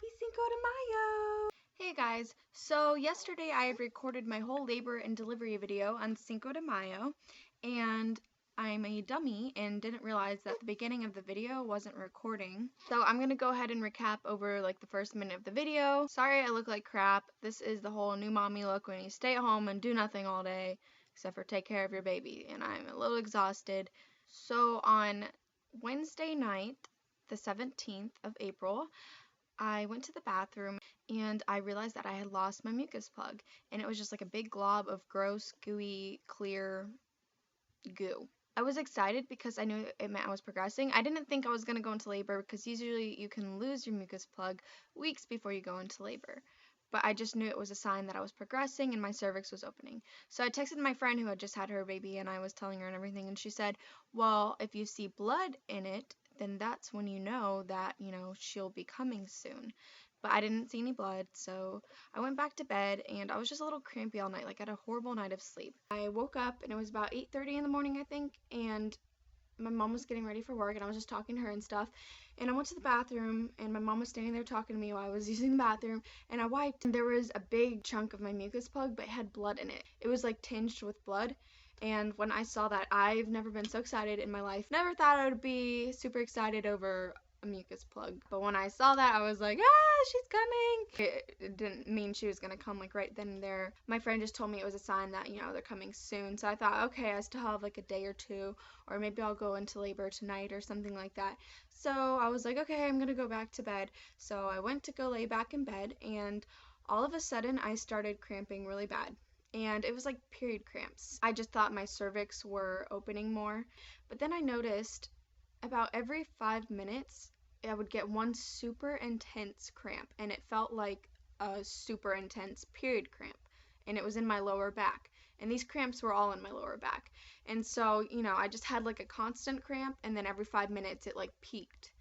Happy Cinco de Mayo! Hey guys, so yesterday I had recorded my whole labor and delivery video on Cinco de Mayo, and I'm a dummy and didn't realize that the beginning of the video wasn't recording. So I'm gonna go ahead and recap over like the first minute of the video. Sorry I look like crap. This is the whole new mommy look when you stay at home and do nothing all day except for take care of your baby, and I'm a little exhausted. So on Wednesday night, the 17th of April, I went to the bathroom and I realized that I had lost my mucus plug, and it was just like a big glob of gross, gooey, clear goo. I was excited because I knew it meant I was progressing. I didn't think I was going to go into labor because usually you can lose your mucus plug weeks before you go into labor. But I just knew it was a sign that I was progressing and my cervix was opening. So I texted my friend who had just had her baby and I was telling her and everything, and she said, well, if you see blood in it, then that's when you know that, she'll be coming soon. But I didn't see any blood, so I went back to bed, and I was just a little crampy all night, like I had a horrible night of sleep. I woke up, and it was about 8:30 in the morning, I think, and my mom was getting ready for work, and I was just talking to her and stuff, and I went to the bathroom, and my mom was standing there talking to me while I was using the bathroom, and I wiped, and there was a big chunk of my mucus plug, but it had blood in it. It was like tinged with blood. And when I saw that, I've never been so excited in my life. Never thought I would be super excited over a mucus plug. But when I saw that, I was like, she's coming. It didn't mean she was going to come like right then and there. My friend just told me it was a sign that, they're coming soon. So I thought, okay, I still have like a day or two, or maybe I'll go into labor tonight or something like that. So I was like, okay, I'm going to go back to bed. So I went to go lay back in bed, and all of a sudden I started cramping really bad. And it was like period cramps. I just thought my cervix were opening more. But then I noticed about every 5 minutes, I would get one super intense cramp, and it felt like a super intense period cramp. And it was in my lower back. And these cramps were all in my lower back. And so, I just had like a constant cramp, and then every 5 minutes it like peaked.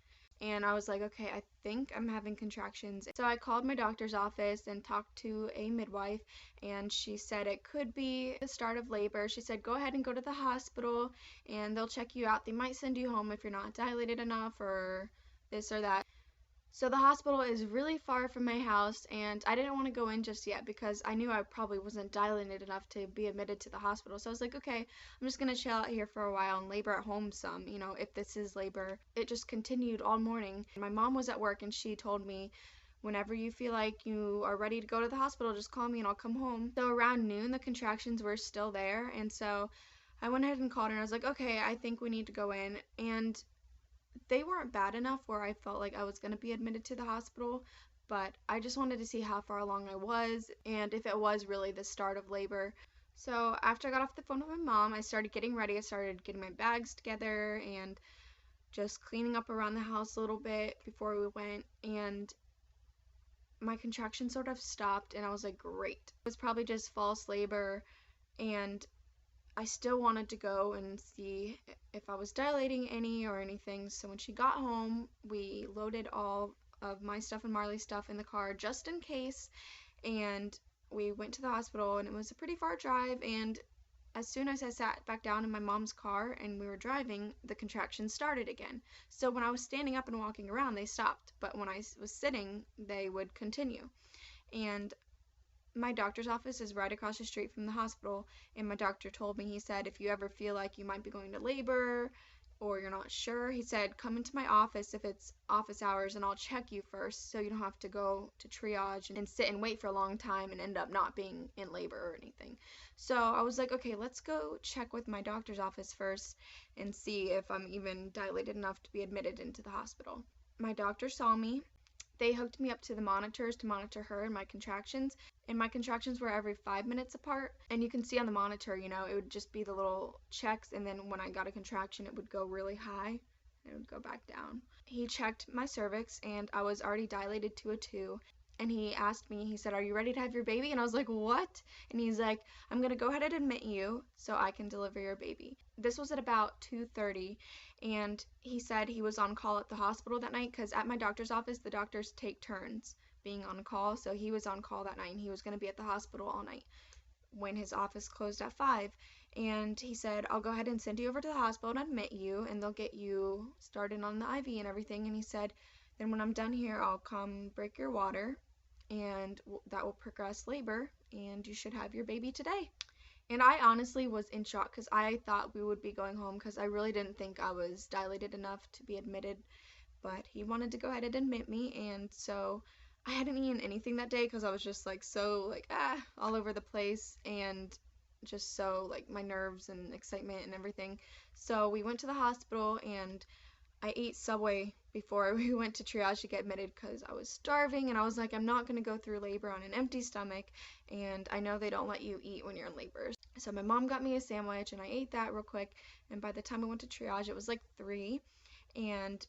And I was like, okay, I think I'm having contractions. So I called my doctor's office and talked to a midwife, and she said it could be the start of labor. She said, go ahead and go to the hospital and they'll check you out. They might send you home if you're not dilated enough or this or that. So the hospital is really far from my house, and I didn't want to go in just yet because I knew I probably wasn't dilated enough to be admitted to the hospital. So I was like, okay, I'm just going to chill out here for a while and labor at home some, if this is labor. It just continued all morning. My mom was at work, and she told me, whenever you feel like you are ready to go to the hospital, just call me and I'll come home. So around noon, the contractions were still there, and so I went ahead and called her, and I was like, okay, I think we need to go in. And they weren't bad enough where I felt like I was going to be admitted to the hospital, but I just wanted to see how far along I was and if it was really the start of labor. So after I got off the phone with my mom, I started getting ready. I started getting my bags together and just cleaning up around the house a little bit before we went, and my contractions sort of stopped, and I was like, great. It was probably just false labor, and I still wanted to go and see if I was dilating any or anything. So when she got home, we loaded all of my stuff and Marley's stuff in the car just in case, and we went to the hospital, and it was a pretty far drive, and as soon as I sat back down in my mom's car and we were driving, the contractions started again. So when I was standing up and walking around, they stopped, but when I was sitting, they would continue. And my doctor's office is right across the street from the hospital, and my doctor told me, he said, if you ever feel like you might be going to labor or you're not sure, he said, come into my office if it's office hours and I'll check you first so you don't have to go to triage and sit and wait for a long time and end up not being in labor or anything. So I was like, okay, let's go check with my doctor's office first and see if I'm even dilated enough to be admitted into the hospital. My doctor saw me. They hooked me up to the monitors to monitor her and my contractions were every 5 minutes apart. And you can see on the monitor, it would just be the little checks, and then when I got a contraction, it would go really high and it would go back down. He checked my cervix, and I was already dilated to a 2. And he asked me, he said, are you ready to have your baby? And I was like, what? And he's like, I'm going to go ahead and admit you so I can deliver your baby. This was at about 2:30, and he said he was on call at the hospital that night because at my doctor's office, the doctors take turns being on call. So he was on call that night, and he was going to be at the hospital all night when his office closed at 5. And he said, I'll go ahead and send you over to the hospital and admit you, and they'll get you started on the IV and everything. And he said, Then when I'm done here, I'll come break your water, and that will progress labor, and you should have your baby today. And I honestly was in shock because I thought we would be going home because I really didn't think I was dilated enough to be admitted, but he wanted to go ahead and admit me, and so I hadn't eaten anything that day because I was just like so like all over the place, and just so like my nerves and excitement and everything. So we went to the hospital, and I ate Subway before we went to triage to get admitted because I was starving, and I was like, I'm not going to go through labor on an empty stomach, and I know they don't let you eat when you're in labor. So my mom got me a sandwich, and I ate that real quick, and by the time I went to triage, it was like 3, and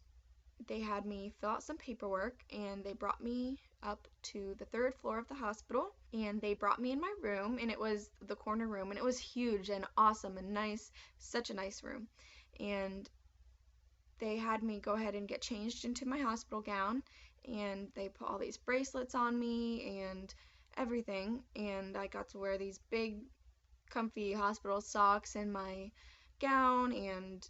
they had me fill out some paperwork, and they brought me up to the 3rd floor of the hospital, and they brought me in my room, and it was the corner room, and it was huge and awesome and nice, such a nice room. And they had me go ahead and get changed into my hospital gown, and they put all these bracelets on me and everything, and I got to wear these big comfy hospital socks and my gown, and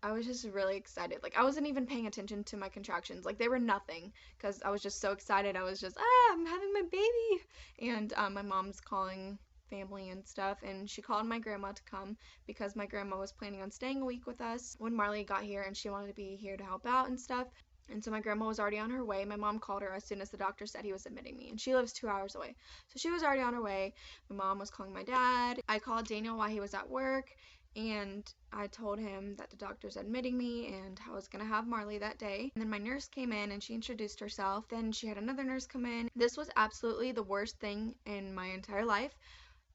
I was just really excited. Like, I wasn't even paying attention to my contractions. Like, they were nothing because I was just so excited. I was just, I'm having my baby. And my mom's calling family and stuff, and she called my grandma to come because my grandma was planning on staying a week with us when Marley got here, and she wanted to be here to help out and stuff. And so my grandma was already on her way. My mom called her as soon as the doctor said he was admitting me, and she lives 2 hours away. So she was already on her way. My mom was calling my dad. I called Daniel while he was at work, and I told him that the doctor's admitting me and I was gonna have Marley that day. And then my nurse came in and she introduced herself. Then she had another nurse come in. This was absolutely the worst thing in my entire life.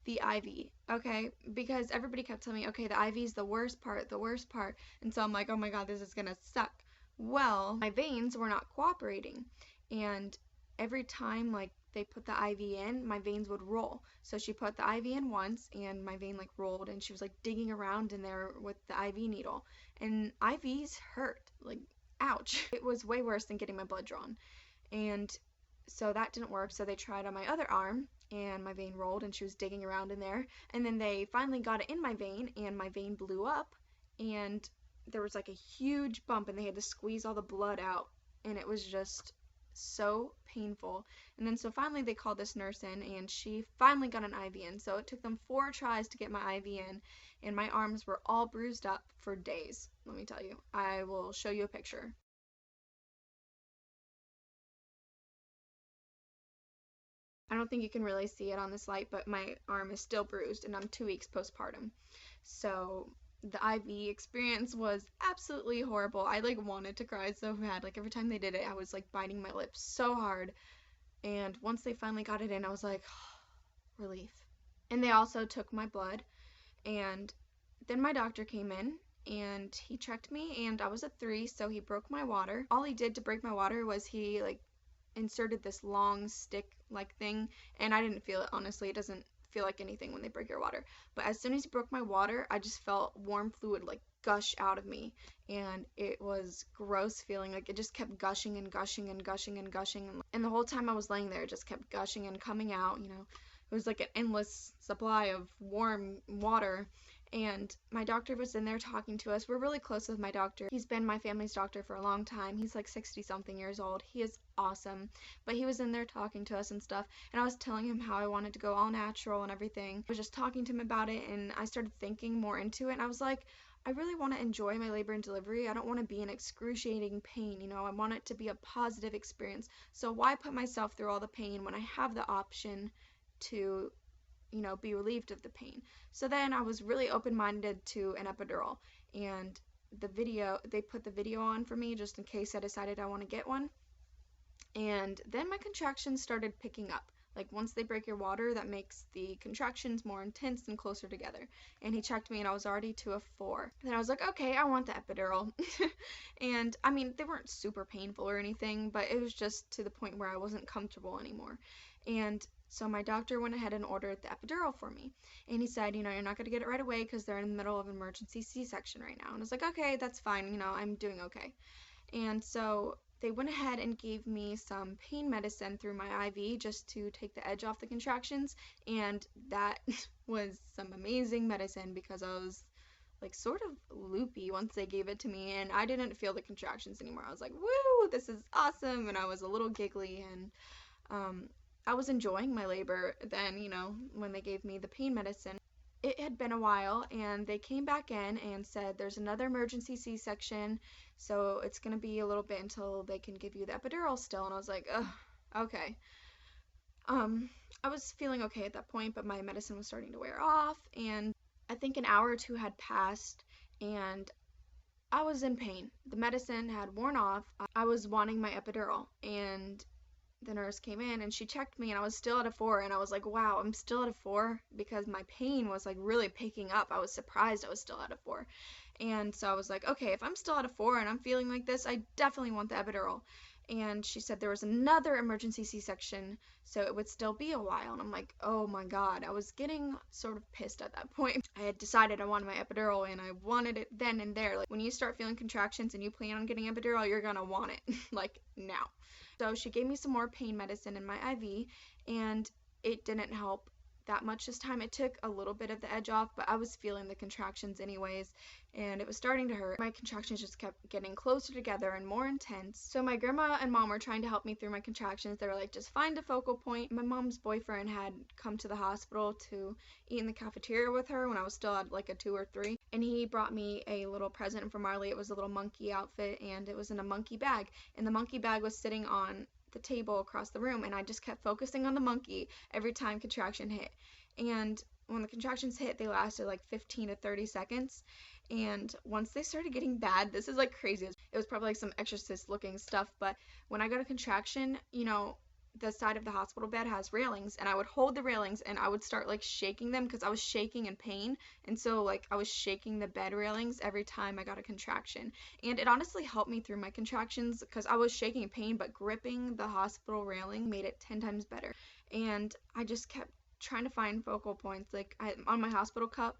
The IV, okay? Because everybody kept telling me, okay, the IV is the worst part. And so I'm like, oh my god, this is gonna suck. Well, my veins were not cooperating, and every time like they put the IV in, my veins would roll. So she put the IV in once, and my vein like rolled, and she was like digging around in there with the IV needle, and IVs hurt, like ouch. It was way worse than getting my blood drawn, and so that didn't work. So they tried on my other arm, and my vein rolled, and she was digging around in there, and then they finally got it in my vein, and my vein blew up, and there was like a huge bump, and they had to squeeze all the blood out, and it was just so painful. And then so finally they called this nurse in, and she finally got an IV in. So it took them 4 tries to get my IV in, and my arms were all bruised up for days. Let me tell you, I will show you a picture. I don't think you can really see it on this light, but my arm is still bruised, and I'm 2 weeks postpartum. So the IV experience was absolutely horrible. I like wanted to cry so bad. Like every time they did it, I was like biting my lips so hard. And once they finally got it in, I was like, relief. And they also took my blood, and then my doctor came in and he checked me, and I was a 3, so he broke my water. All he did to break my water was he like inserted this long stick like thing, and I didn't feel it, honestly. It doesn't feel like anything when they break your water, but as soon as he broke my water, I just felt warm fluid like gush out of me, and it was gross feeling. Like it just kept gushing and gushing and gushing and gushing, and the whole time I was laying there it just kept gushing and coming out, you know. It was like an endless supply of warm water. And my doctor was in there talking to us. We're really close with my doctor. He's been my family's doctor for a long time. He's like 60 something years old. He is awesome. But he was in there talking to us and stuff, and I was telling him how I wanted to go all natural and everything. I was just talking to him about it, and I started thinking more into it, and I was like, I really want to enjoy my labor and delivery. I don't want to be in excruciating pain, you know. I want it to be a positive experience. So why put myself through all the pain when I have the option to, you know, be relieved of the pain? So then I was really open-minded to an epidural, and they put the video on for me just in case I decided I want to get one. And then my contractions started picking up. Like once they break your water, that makes the contractions more intense and closer together. And he checked me, and I was already to a 4. Then I was like, okay, I want the epidural. And I mean, they weren't super painful or anything, but it was just to the point where I wasn't comfortable anymore. And so my doctor went ahead and ordered the epidural for me. And he said, you know, you're not going to get it right away because they're in the middle of an emergency C-section right now. And I was like, okay, that's fine. You know, I'm doing okay. And so they went ahead and gave me some pain medicine through my IV just to take the edge off the contractions. And that was some amazing medicine because I was like sort of loopy once they gave it to me, and I didn't feel the contractions anymore. I was like, woo, this is awesome, and I was a little giggly, and I was enjoying my labor. Then, when they gave me the pain medicine, it had been a while, and they came back in and said there's another emergency C-section, so it's going to be a little bit until they can give you the epidural still. And I was like, ugh, okay. I was feeling okay at that point, but my medicine was starting to wear off, and I think an hour or two had passed, and I was in pain. The medicine had worn off. I was wanting my epidural, and the nurse came in and she checked me, and I was still at a 4, and I was like, wow, I'm still at a 4, because my pain was like really picking up. I was surprised I was still at a 4. And so I was like, okay, if I'm still at a 4 and I'm feeling like this, I definitely want the epidural. And she said there was another emergency C-section, so it would still be a while. And I'm like, oh my god. I was getting sort of pissed at that point. I had decided I wanted my epidural, and I wanted it then and there. Like, when you start feeling contractions and you plan on getting epidural, you're gonna want it like now. So she gave me some more pain medicine in my IV, and it didn't help that much this time. It took a little bit of the edge off, but I was feeling the contractions anyways, and it was starting to hurt. My contractions just kept getting closer together and more intense. So my grandma and mom were trying to help me through my contractions. They were like, just find a focal point. My mom's boyfriend had come to the hospital to eat in the cafeteria with her when I was still at like a 2 or 3, and he brought me a little present from Marley. It was a little monkey outfit, and it was in a monkey bag, and the monkey bag was sitting on the table across the room, and I just kept focusing on the monkey every time contraction hit. And when the contractions hit, they lasted like 15 to 30 seconds, and once they started getting bad, this is like crazy. It was probably like some exorcist looking stuff, but when I got a contraction, the side of the hospital bed has railings, and I would hold the railings and I would start like shaking them because I was shaking in pain, and so like I was shaking the bed railings every time I got a contraction, and it honestly helped me through my contractions because I was shaking in pain, but gripping the hospital railing made it 10 times better. And I just kept trying to find focal points. Like, on my hospital cup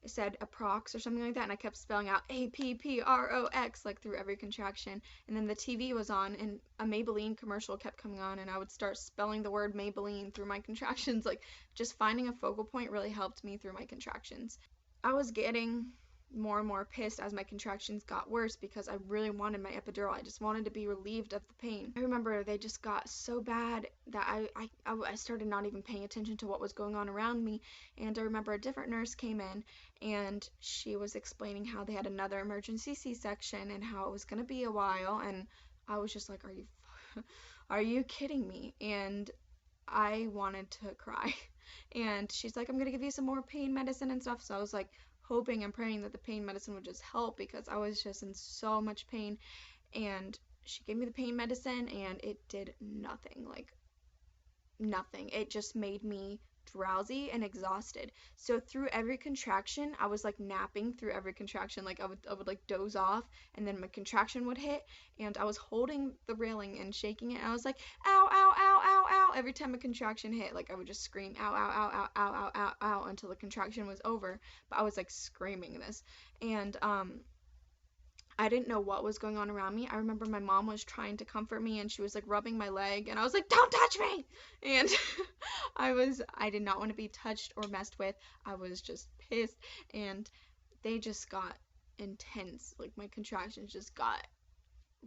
it said approx or something like that, and I kept spelling out APPROX like through every contraction. And then the TV was on, and a Maybelline commercial kept coming on, and I would start spelling the word Maybelline through my contractions. Like, just finding a focal point really helped me through my contractions. I was getting more and more pissed as my contractions got worse because I really wanted my epidural. I just wanted to be relieved of the pain. I remember they just got so bad that I started not even paying attention to what was going on around me. And I remember a different nurse came in, and she was explaining how they had another emergency C-section and how it was going to be a while, and I was just like, are you kidding me? And I wanted to cry. And she's like, I'm going to give you some more pain medicine and stuff. So I was like hoping and praying that the pain medicine would just help because I was just in so much pain. And she gave me the pain medicine, and it did nothing. Like, nothing. It just made me drowsy and exhausted. So through every contraction, I was like napping through every contraction. Like, I would like doze off, and then my contraction would hit, and I was holding the railing and shaking it, and I was like, ow, ow, ow, ow, ow, every time a contraction hit. Like, I would just scream ow, ow, ow, ow, ow, ow, ow, ow until the contraction was over. But I was like screaming this, and I didn't know what was going on around me. I remember my mom was trying to comfort me, and she was like rubbing my leg, and I was like, don't touch me. And I did not want to be touched or messed with. I was just pissed, and they just got intense. Like, my contractions just got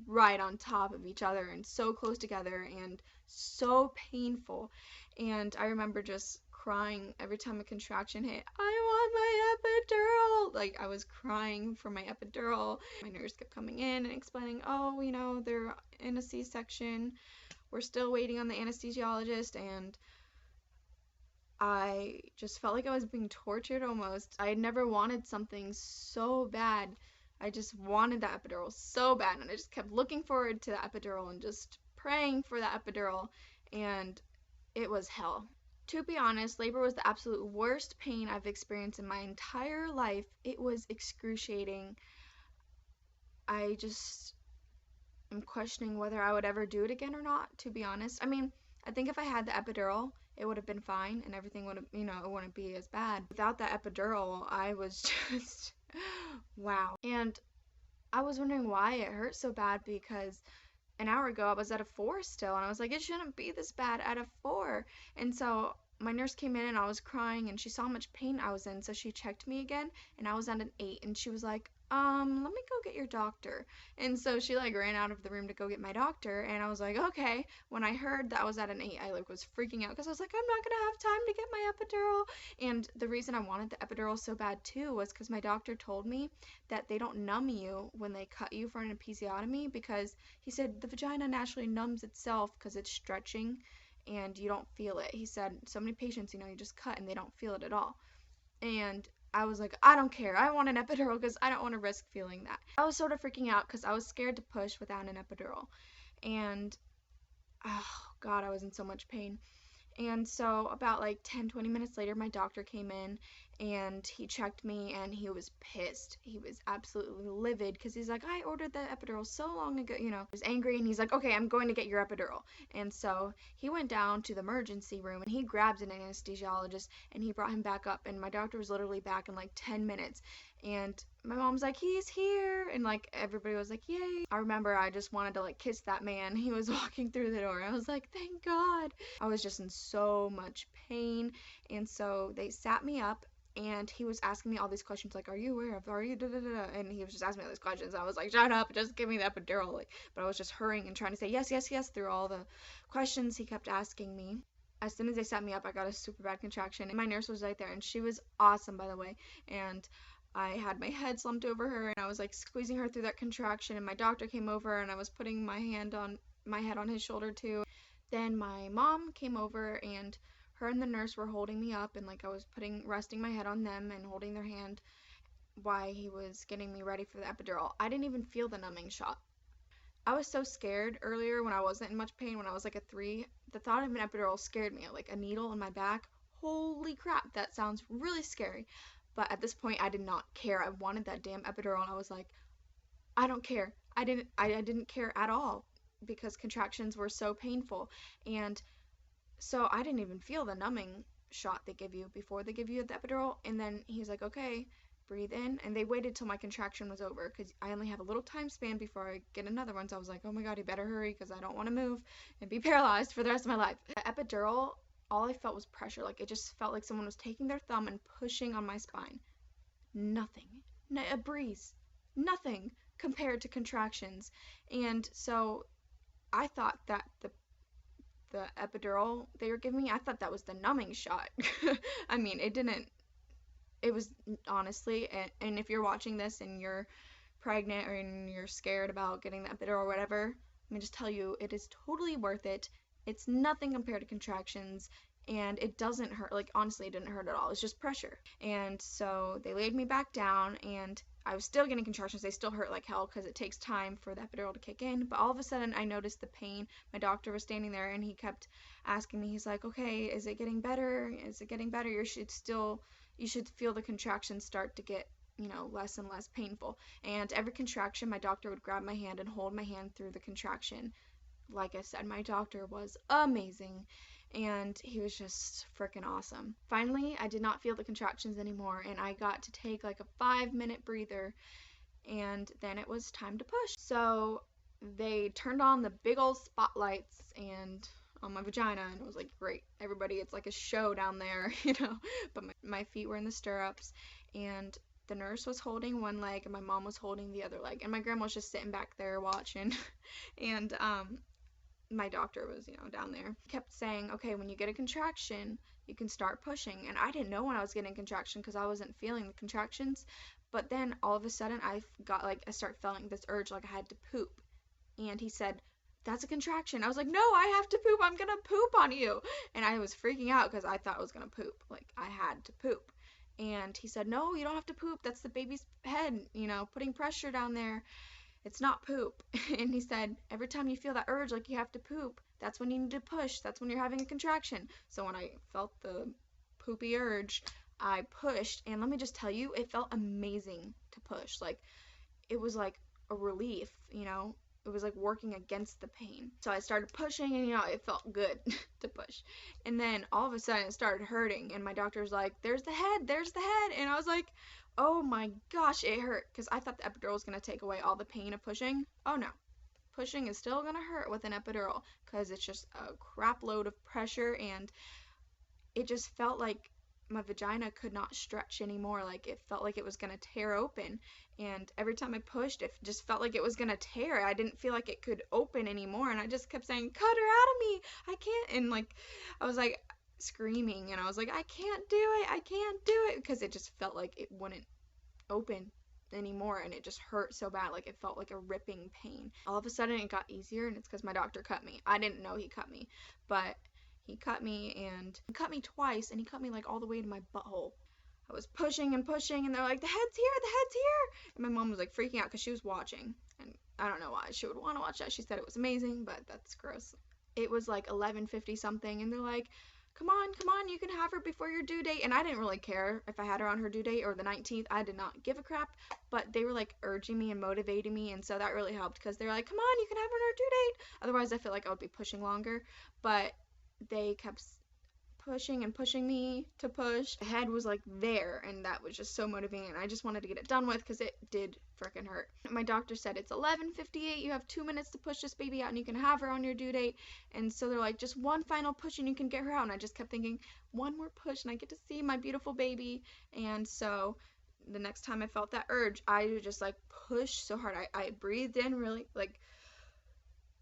right on top of each other and so close together and so painful. And I remember just crying every time a contraction hit. I want my epidural. Like, I was crying for my epidural. My nurse kept coming in and explaining, oh, they're in a C-section. We're still waiting on the anesthesiologist. And I just felt like I was being tortured almost. I had never wanted something so bad. I just wanted that epidural so bad, and I just kept looking forward to the epidural and just praying for the epidural, and it was hell. To be honest, labor was the absolute worst pain I've experienced in my entire life. It was excruciating. I just am questioning whether I would ever do it again or not, to be honest. I mean, I think if I had the epidural, it would have been fine, and everything would have, it wouldn't be as bad. Without that epidural, I was just, wow. And I was wondering why it hurt so bad, because an hour ago I was at a 4 still, and I was like, it shouldn't be this bad at a 4. And so my nurse came in and I was crying and she saw how much pain I was in, so she checked me again and I was at an 8 and she was like, let me go get your doctor. And so she like ran out of the room to go get my doctor and I was like, okay. When I heard that I was at an 8, I like was freaking out because I was like, I'm not gonna have time to get my epidural. And the reason I wanted the epidural so bad too was because my doctor told me that they don't numb you when they cut you for an episiotomy, because he said the vagina naturally numbs itself because it's stretching and you don't feel it. He said so many patients, you just cut and they don't feel it at all. And I was like, I don't care. I want an epidural because I don't want to risk feeling that. I was sort of freaking out because I was scared to push without an epidural. And, oh, God, I was in so much pain. And so about like 10-20 minutes later, my doctor came in and he checked me and he was pissed. He was absolutely livid because he's like, I ordered the epidural so long ago, He was angry and he's like, okay, I'm going to get your epidural. And so he went down to the emergency room and he grabbed an anesthesiologist and he brought him back up, and my doctor was literally back in like 10 minutes. And my mom's like, he's here, and like everybody was like, yay. I remember I just wanted to like kiss that man. He was walking through the door. I was like, thank God. I was just in so much pain. And so they sat me up and he was asking me all these questions like, are you aware of, are you da da da, and he was just asking me all these questions. I was like, shut up, just give me the epidural. But I was just hurrying and trying to say yes, yes, yes through all the questions he kept asking me. As soon as they sat me up, I got a super bad contraction, and my nurse was right there, and she was awesome, by the way. And I had my head slumped over her and I was like squeezing her through that contraction, and my doctor came over and I was putting my head on his shoulder too. Then my mom came over and her and the nurse were holding me up, and like I was resting my head on them and holding their hand while he was getting me ready for the epidural. I didn't even feel the numbing shot. I was so scared earlier when I wasn't in much pain, when I was like a 3. The thought of an epidural scared me, like a needle in my back. Holy crap, that sounds really scary. But at this point, I did not care. I wanted that damn epidural, and I was like, I don't care. I didn't care at all because contractions were so painful. And so I didn't even feel the numbing shot they give you before they give you the epidural. And then he's like, okay, breathe in. And they waited till my contraction was over because I only have a little time span before I get another one. So I was like, oh my God, you better hurry because I don't want to move and be paralyzed for the rest of my life. The epidural, all I felt was pressure. Like it just felt like someone was taking their thumb and pushing on my spine. Nothing. A breeze. Nothing compared to contractions. And so I thought that the epidural they were giving me, I thought that was the numbing shot. I mean, it was honestly, and if you're watching this and you're pregnant or you're scared about getting the epidural or whatever, let me just tell you, it is totally worth it. It's nothing compared to contractions, and it doesn't hurt. Like, honestly, it didn't hurt at all. It's just pressure. And so they laid me back down, and I was still getting contractions. They still hurt like hell because it takes time for the epidural to kick in. But all of a sudden, I noticed the pain. My doctor was standing there, and he kept asking me, he's like, okay, is it getting better? Is it getting better? You should feel the contractions start to get, less and less painful. And every contraction, my doctor would grab my hand and hold my hand through the contraction. Like I said, my doctor was amazing, and he was just freaking awesome. Finally, I did not feel the contractions anymore, and I got to take like a 5-minute breather, and then it was time to push. So they turned on the big old spotlights and on my vagina, and it was like, great, everybody, it's like a show down there, but my feet were in the stirrups, and the nurse was holding one leg and my mom was holding the other leg, and my grandma was just sitting back there watching. And my doctor was, down there. He kept saying, okay, when you get a contraction, you can start pushing. And I didn't know when I was getting a contraction because I wasn't feeling the contractions. But then all of a sudden I started feeling this urge like I had to poop. And he said, that's a contraction. I was like, no, I have to poop. I'm going to poop on you. And I was freaking out because I thought I was going to poop. Like, I had to poop. And he said, no, you don't have to poop. That's the baby's head, putting pressure down there. It's not poop. And he said, every time you feel that urge like you have to poop, that's when you need to push. That's when you're having a contraction. So when I felt the poopy urge, I pushed. And let me just tell you, it felt amazing to push. Like, it was like a relief, It was like working against the pain. So I started pushing, and it felt good to push. And then all of a sudden it started hurting, and my doctor was like, there's the head. And I was like, oh my gosh, it hurt, because I thought the epidural was going to take away all the pain of pushing. Oh no. Pushing is still going to hurt with an epidural because it's just a crap load of pressure, and it just felt like my vagina could not stretch anymore. Like it felt like it was gonna tear open, and every time I pushed, it just felt like it was gonna tear. I didn't feel like it could open anymore, and I just kept saying, cut her out of me, I can't. And like I was like screaming, and I was like, I can't do it, I can't do it, because it just felt like it wouldn't open anymore, and it just hurt so bad. Like it felt like a ripping pain. All of a sudden it got easier, and it's because my doctor cut me. I didn't know he cut me, but he cut me, and he cut me twice, and he cut me like all the way to my butthole. I was pushing and pushing, and they're like, the head's here, the head's here. And my mom was like freaking out because she was watching, and I don't know why she would want to watch that. She said it was amazing, but that's gross. It was like 11:50 something, and they're like, come on, you can have her before your due date. And I didn't really care if I had her on her due date or the 19th. I did not give a crap, but they were like urging me and motivating me, and so that really helped, because they were like, come on, you can have her on her due date. Otherwise I feel like I would be pushing longer, but they kept pushing and pushing me to push. The head was like there, and that was just so motivating, and I just wanted to get it done with because it did frickin' hurt. My doctor said it's 11:58, you have 2 minutes to push this baby out and you can have her on your due date. And so they're like, just one final push and you can get her out. And I just kept thinking, one more push and I get to see my beautiful baby. And so the next time I felt that urge, I would just like push so hard. I breathed in really like,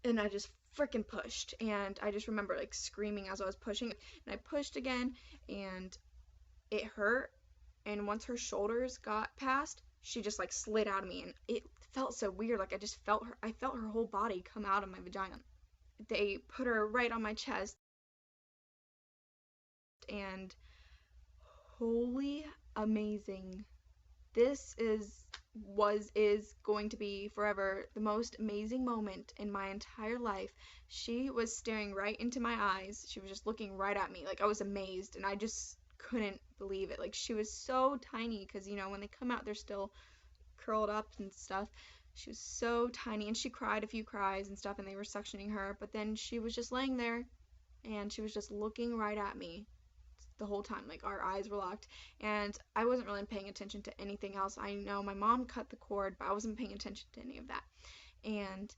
and I just freaking pushed. And I just remember like screaming as I was pushing, and I pushed again, and it hurt. And once her shoulders got past, she just like slid out of me, and it felt so weird. Like I felt her whole body come out of my vagina. They put her right on my chest, and holy amazing. This is going to be forever the most amazing moment in my entire life. She was staring right into my eyes. She was just looking right at me. Like I was amazed, and I just couldn't believe it. Like she was so tiny, because you know when they come out they're still curled up and stuff. She was so tiny, and she cried a few cries and stuff, and they were suctioning her, but then she was just laying there, and she was just looking right at me the whole time. Like our eyes were locked, and I wasn't really paying attention to anything else. I know my mom cut the cord, but I wasn't paying attention to any of that, and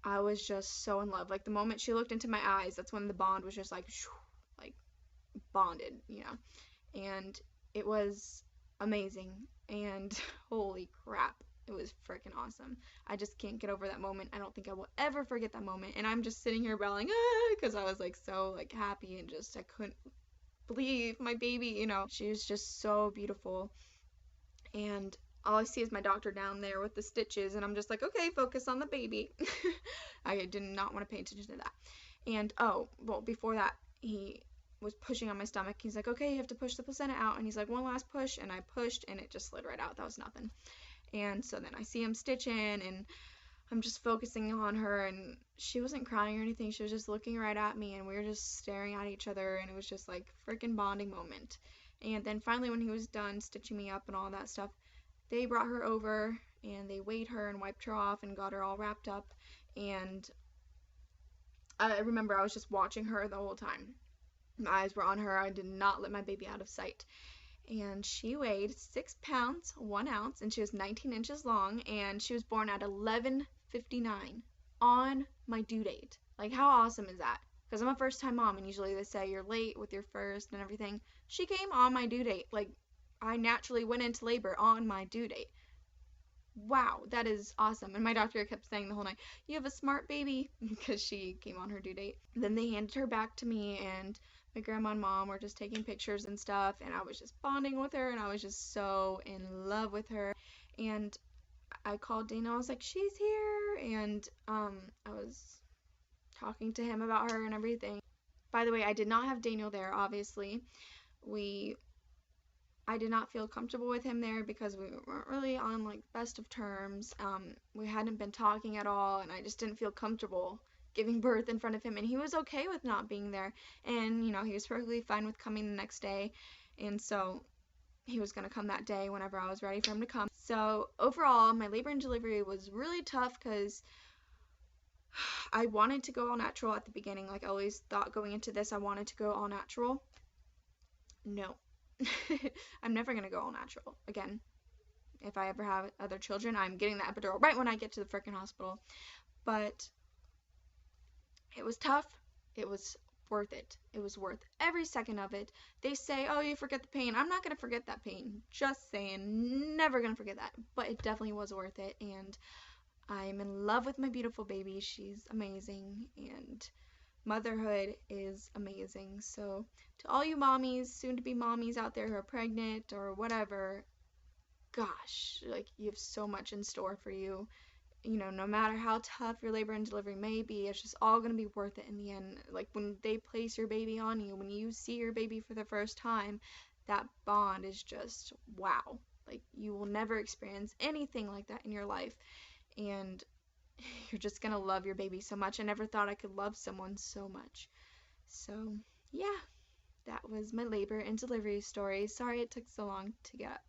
I was just so in love. Like the moment she looked into my eyes, that's when the bond was just like bonded, you know. And it was amazing, and holy crap, it was freaking awesome. I just can't get over that moment. I don't think I will ever forget that moment, and I'm just sitting here bawling because I was like so like happy, and just I couldn't believe my baby, you know. She was just so beautiful, and all I see is my doctor down there with the stitches, and I'm just like, okay, focus on the baby. I did not want to pay attention to that. And oh well, before that, he was pushing on my stomach. He's like, okay, you have to push the placenta out, and he's like, one last push, and I pushed, and it just slid right out. That was nothing. And so then I see him stitching, and I'm just focusing on her, and she wasn't crying or anything. She was just looking right at me, and we were just staring at each other, and it was just like freaking bonding moment. And then finally when he was done stitching me up and all that stuff, they brought her over, and they weighed her and wiped her off and got her all wrapped up. And I remember I was just watching her the whole time. My eyes were on her. I did not let my baby out of sight. And she weighed 6 pounds 1 ounce, and she was 19 inches long, and she was born at 11:59 on my due date. Like, how awesome is that? Because I'm a first-time mom, and usually they say you're late with your first and everything. She came on my due date. Like, I naturally went into labor on my due date. Wow, that is awesome. And my doctor kept saying the whole night, you have a smart baby, because she came on her due date. Then they handed her back to me, and my grandma and mom were just taking pictures and stuff, and I was just bonding with her, and I was just so in love with her. And I called Dana. I was like, she's here, and I was talking to him about her and everything. By the way, I did not have Daniel there, obviously. I did not feel comfortable with him there because we weren't really on like best of terms. We hadn't been talking at all, and I just didn't feel comfortable giving birth in front of him, and he was okay with not being there, and you know, he was perfectly fine with coming the next day, and so he was going to come that day whenever I was ready for him to come. So overall, my labor and delivery was really tough because I wanted to go all natural at the beginning. Like I always thought going into this I wanted to go all natural. No. I'm never going to go all natural again. If I ever have other children, I'm getting the epidural right when I get to the freaking hospital. But it was tough. It was worth it. It was worth every second of it. They say, oh, you forget the pain. I'm not going to forget that pain. Just saying. Never going to forget that. But it definitely was worth it. And I'm in love with my beautiful baby. She's amazing. And motherhood is amazing. So to all you mommies, soon to be mommies out there who are pregnant or whatever, gosh, like, you have so much in store for you. You know, no matter how tough your labor and delivery may be, it's just all going to be worth it in the end. Like, when they place your baby on you, when you see your baby for the first time, that bond is just wow. Like, you will never experience anything like that in your life. And you're just going to love your baby so much. I never thought I could love someone so much. So, yeah, that was my labor and delivery story. Sorry it took so long to get